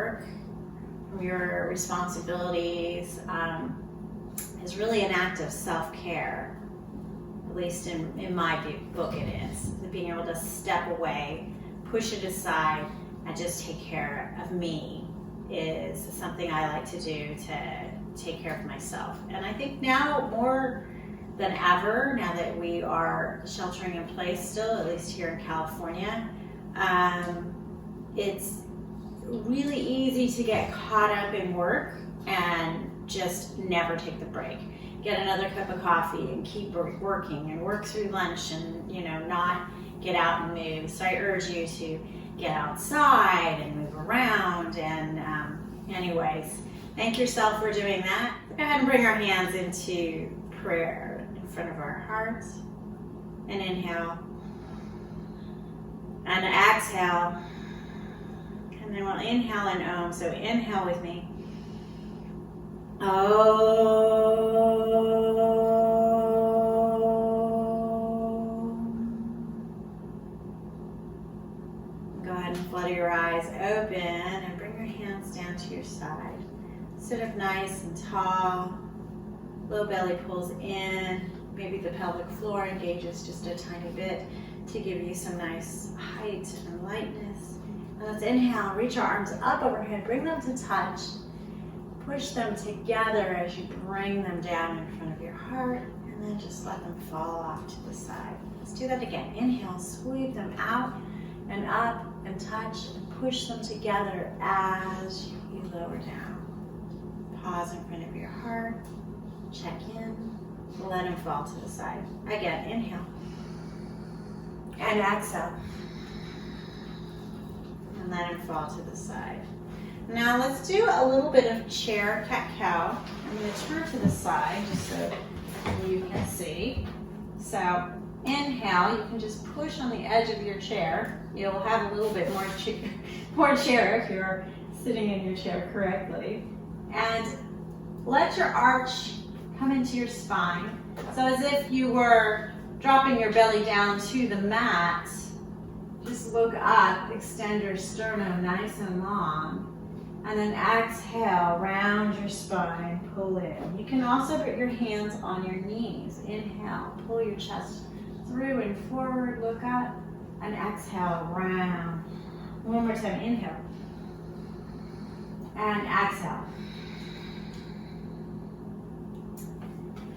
work, from your responsibilities, is really an act of self-care. At least in my book it is. Being able to step away, push it aside, and just take care of me is something I like to do to take care of myself. And I think now more than ever, now that we are sheltering in place still, at least here in California, it's really easy to get caught up in work and just never take the break. Get another cup of coffee and keep working and work through lunch and, you know, not get out and move. So I urge you to get outside and move around. And anyways, thank yourself for doing that. Go ahead and bring our hands into prayer in front of our hearts. And inhale. And exhale. And then we'll inhale and Om. So inhale with me. Go ahead and flutter your eyes open and bring your hands down to your side. Sit up nice and tall. Low belly pulls in. Maybe the pelvic floor engages just a tiny bit to give you some nice height and lightness. And let's inhale, reach our arms up overhead, bring them to touch. Push them together as you bring them down in front of your heart, and then just let them fall off to the side. Let's do that again. Inhale, sweep them out and up and touch and push them together as you lower down. Pause in front of your heart, check in, let them fall to the side. Again, inhale and exhale, and let them fall to the side. Now let's do a little bit of chair cat-cow. I'm going to turn to the side just so you can see. So inhale, you can just push on the edge of your chair. You'll have a little bit more chair if you're sitting in your chair correctly. And let your arch come into your spine. So as if you were dropping your belly down to the mat, just look up, extend your sternum nice and long. And then exhale, round your spine, pull in. You can also put your hands on your knees. Inhale, pull your chest through and forward, look up, and exhale, round. One more time, inhale. And exhale.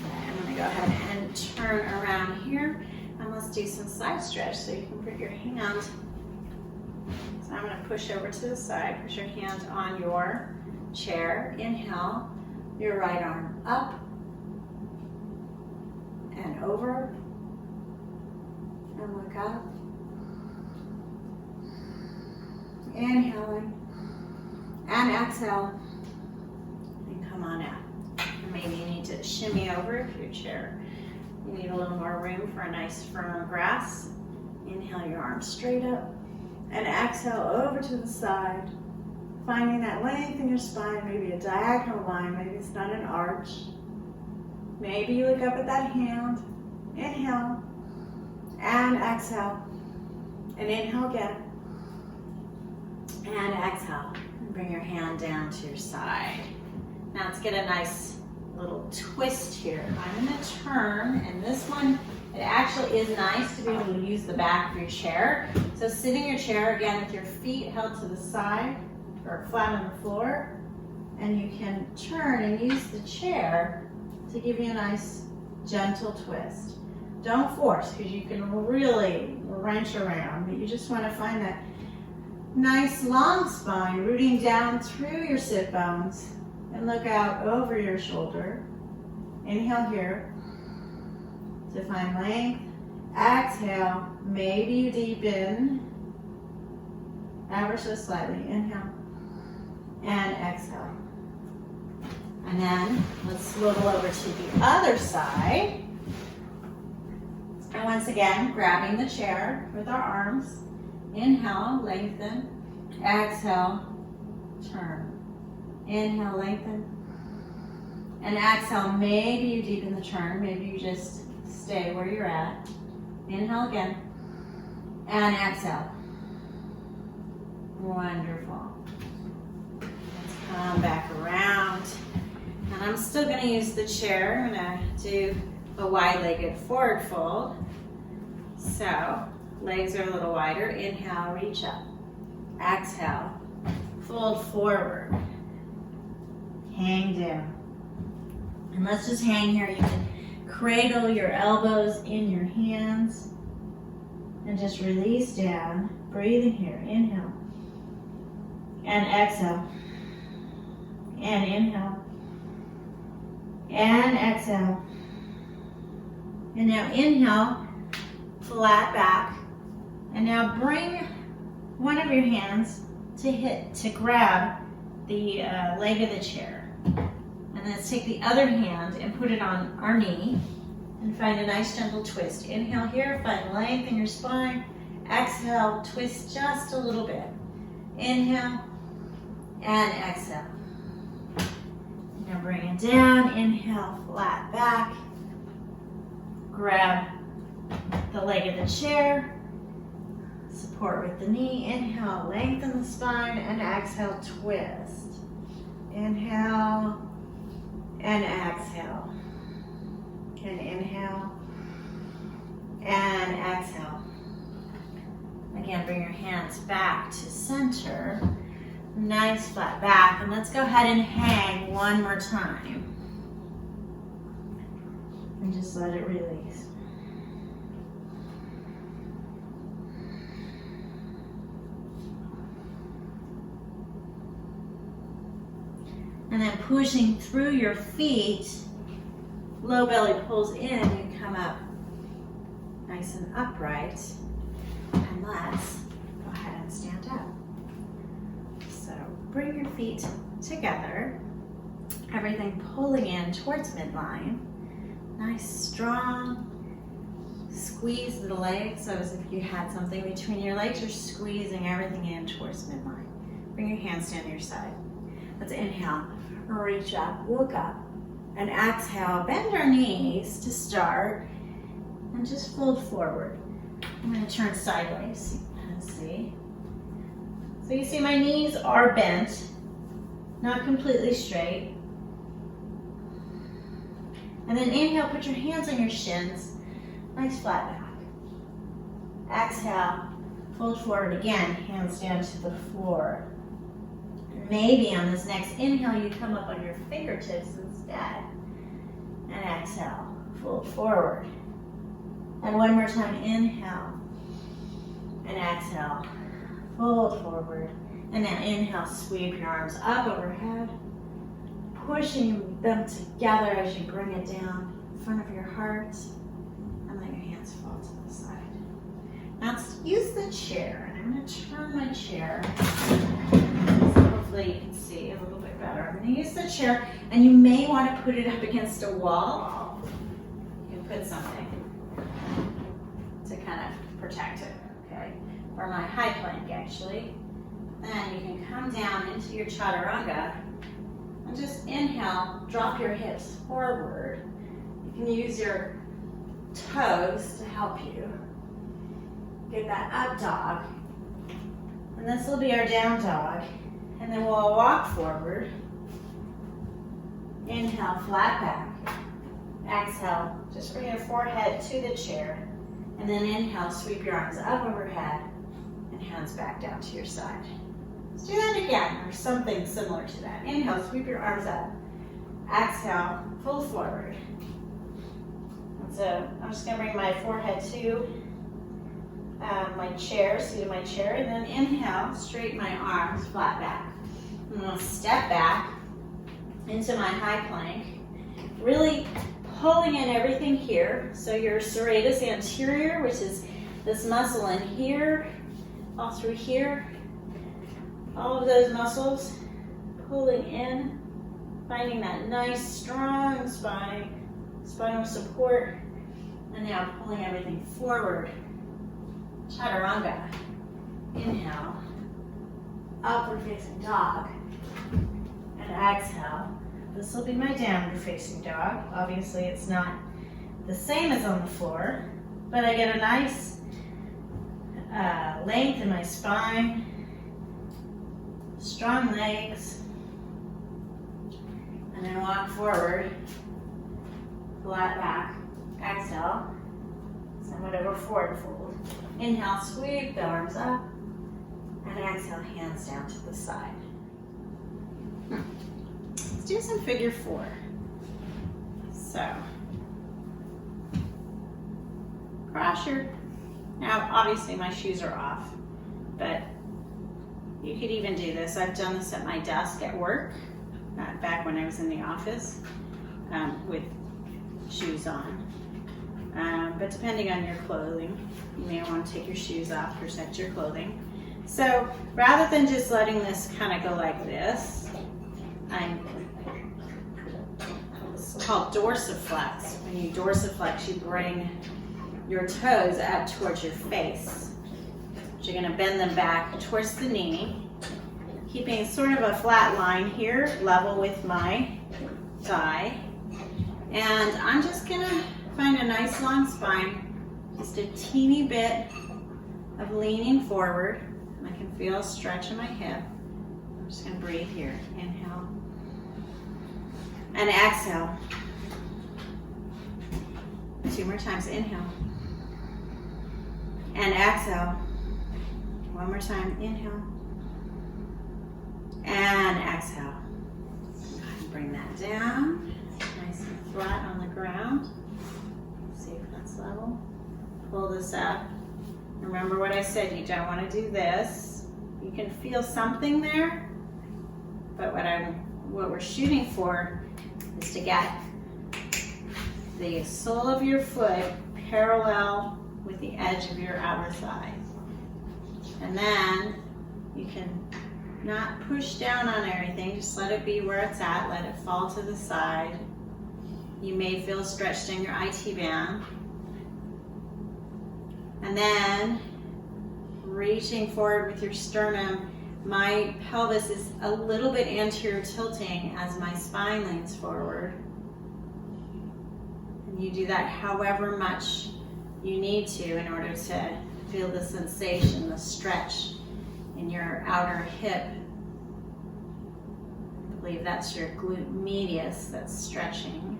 And I'm gonna go ahead and turn around here, and let's do some side stretch. So you can put your hand, so I'm going to push over to the side, put your hand on your chair. Inhale, your right arm up and over, and look up. Inhaling and exhale, and come on out. And maybe you need to shimmy over if your chair, you need a little more room for a nice firm grasp. Inhale your arms straight up. And exhale over to the side, finding that length in your spine, maybe a diagonal line, maybe it's not an arch. Maybe you look up at that hand, inhale, and exhale, and inhale again, and exhale, and bring your hand down to your side. Now let's get a nice little twist here. I'm going to turn, and this one, it actually is nice to be able to use the back of your chair. So sit in your chair again with your feet held to the side or flat on the floor, and you can turn and use the chair to give you a nice gentle twist. Don't force, because you can really wrench around, but you just want to find that nice long spine rooting down through your sit bones, and look out over your shoulder. Inhale here to find length. Exhale, maybe you deepen ever so slightly. Inhale and exhale. And then let's swivel over to the other side. And once again, grabbing the chair with our arms. Inhale, lengthen. Exhale, turn. Inhale, lengthen. And exhale, maybe you deepen the turn. Maybe you just stay where you're at. Inhale again. And exhale. Wonderful. Come back around. And I'm still going to use the chair. I'm going to do a wide-legged forward fold. So, legs are a little wider. Inhale, reach up. Exhale, fold forward. Hang down. And let's just hang here. You can cradle your elbows in your hands. And just release down. Breathing here. Inhale. And exhale. And inhale. And exhale. And now inhale, flat back. And now bring one of your hands to grab the leg of the chair. And then let's take the other hand and put it on our knee and find a nice gentle twist. Inhale here, find length in your spine. Exhale, twist just a little bit. Inhale and exhale. Now bring it down. Inhale, flat back. Grab the leg of the chair. Support with the knee. Inhale, lengthen the spine, and exhale, twist. Inhale and exhale. And inhale and exhale. Again, bring your hands back to center. Nice flat back. And let's go ahead and hang one more time. And just let it release. And then pushing through your feet, low belly pulls in, you come up nice and upright. And let's go ahead and stand up. So bring your feet together, everything pulling in towards midline. Nice, strong squeeze the legs, so as if you had something between your legs, you're squeezing everything in towards midline. Bring your hands down to your side. Let's inhale, reach up, look up, and exhale, bend our knees to start, and just fold forward. I'm going to turn sideways and see. So you see my knees are bent, not completely straight. And then inhale, put your hands on your shins, nice flat back. Exhale, fold forward again, hands down to the floor. Maybe on this next inhale, you come up on your fingertips instead. And exhale, fold forward. And one more time, inhale. And exhale, fold forward. And now inhale, sweep your arms up overhead. Pushing them together as you bring it down in front of your heart. And let your hands fall to the side. Now let's use the chair. And I'm going to turn my chair. Hopefully you can see a little bit better. I'm going to use the chair, and you may want to put it up against a wall. You can put something to kind of protect it, okay? Or my high plank, actually. Then you can come down into your chaturanga, and just inhale, drop your hips forward. You can use your toes to help you get that up dog. And this will be our down dog. And then we'll walk forward. Inhale, flat back. Exhale, just bring your forehead to the chair. And then inhale, sweep your arms up overhead and hands back down to your side. Let's do that again, or something similar to that. Inhale, sweep your arms up. Exhale, fold forward. And so I'm just going to bring my forehead to my chair, seat of my chair, and then inhale, straighten my arms, flat back. I'm going to step back into my high plank, really pulling in everything here. So your serratus anterior, which is this muscle in here, all through here, all of those muscles pulling in, finding that nice strong spine, spinal support, and now pulling everything forward. Chaturanga. Inhale, upward facing dog, and exhale. This will be my downward facing dog. Obviously it's not the same as on the floor, but I get a nice length in my spine, strong legs, And then walk forward, flat back. Exhale, somewhat over forward fold. Inhale, sweep the arms up. And exhale, hands down to the side. Let's do some figure 4. So, cross your, now obviously my shoes are off, but you could even do this. I've done this at my desk at work, back when I was in the office, with shoes on. But depending on your clothing, you may want to take your shoes off, protect your clothing. So rather than just letting this kind of go like this, it's called Dorsiflex. When you dorsiflex, you bring your toes up towards your face. You're going to bend them back towards the knee, keeping sort of a flat line here, level with my thigh. And I'm just going to find a nice long spine, just a teeny bit of leaning forward. I can feel a stretch in my hip. I'm just going to breathe here. Inhale. And exhale. 2 more times. Inhale. And exhale. 1 more time. Inhale. And exhale. Go ahead and bring that down. Nice and flat on the ground. See if that's level. Pull this up. Remember what I said, you don't want to do this. You can feel something there, but what we're shooting for is to get the sole of your foot parallel with the edge of your outer thigh. And then you can not push down on everything, just let it be where it's at, let it fall to the side. You may feel stretched in your IT band. And then reaching forward with your sternum, my pelvis is a little bit anterior tilting as my spine leans forward. And you do that however much you need to in order to feel the sensation, the stretch in your outer hip. I believe that's your glute medius that's stretching.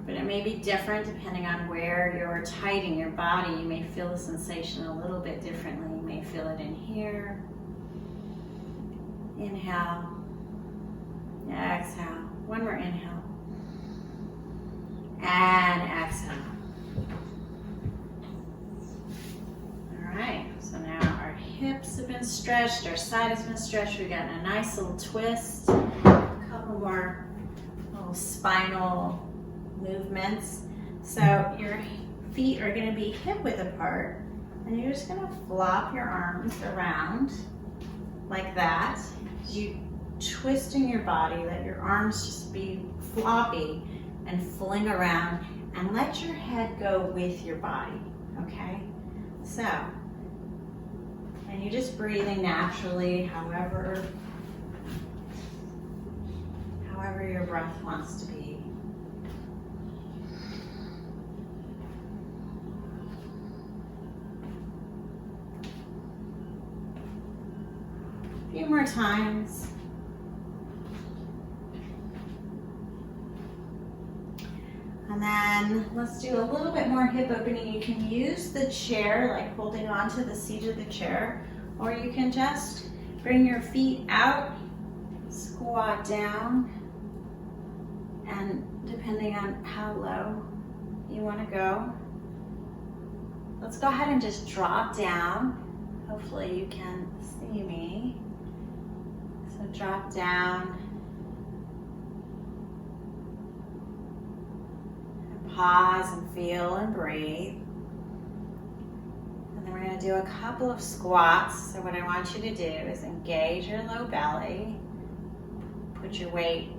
But it may be different depending on where you're tight in your body. You may feel the sensation a little bit differently. You may feel it in here. Inhale. Exhale. 1 more inhale. And exhale. All right, so now our hips have been stretched, our side has been stretched. We've gotten a nice little twist. A couple more little spinal movements. So your feet are going to be hip width apart, and you're just going to flop your arms around like that. You twisting your body, let your arms just be floppy and fling around, and let your head go with your body, okay? So, and you're just breathing naturally, however your breath wants to be. A few more times. And then let's do a little bit more hip opening. You can use the chair, like holding onto the seat of the chair, or you can just bring your feet out, squat down, and depending on how low you want to go, let's go ahead and just drop down. Hopefully you can see me. So drop down. Pause and feel and breathe. And then we're going to do a couple of squats. So what I want you to do is engage your low belly. Put your weight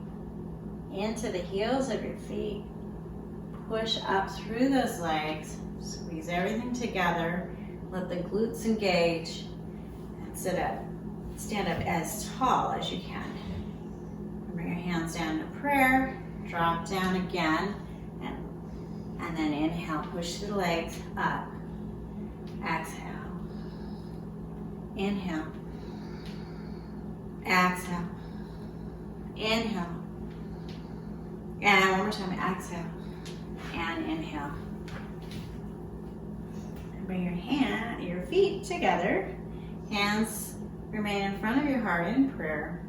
into the heels of your feet. Push up through those legs. Squeeze everything together. Let the glutes engage. And stand up as tall as you can. Bring your hands down to prayer. Drop down again. And then inhale, push the legs up. Exhale. Inhale. exhale. Inhale. And one more time, exhale. And inhale. And bring your feet together. Hands remain in front of your heart in prayer.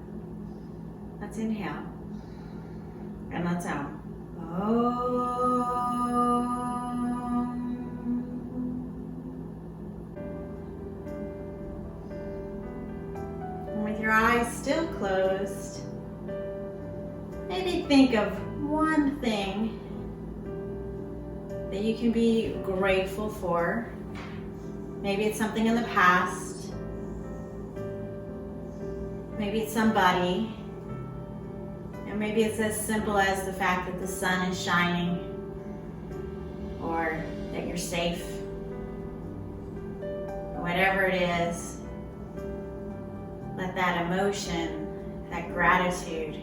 Let's inhale. And let's out. And with your eyes still closed, maybe think of one thing that you can be grateful for. Maybe it's something in the past. Maybe it's somebody. And maybe it's as simple as the fact that the sun is shining or that you're safe. Whatever it is, let that emotion, that gratitude,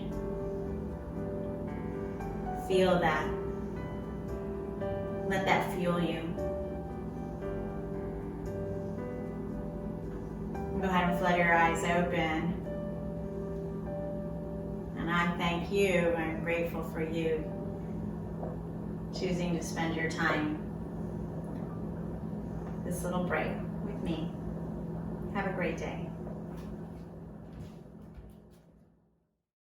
feel that. Let that fuel you. Go ahead and flood your eyes open. And I thank you, I'm grateful for you choosing to spend your time, this little break with me. Have a great day.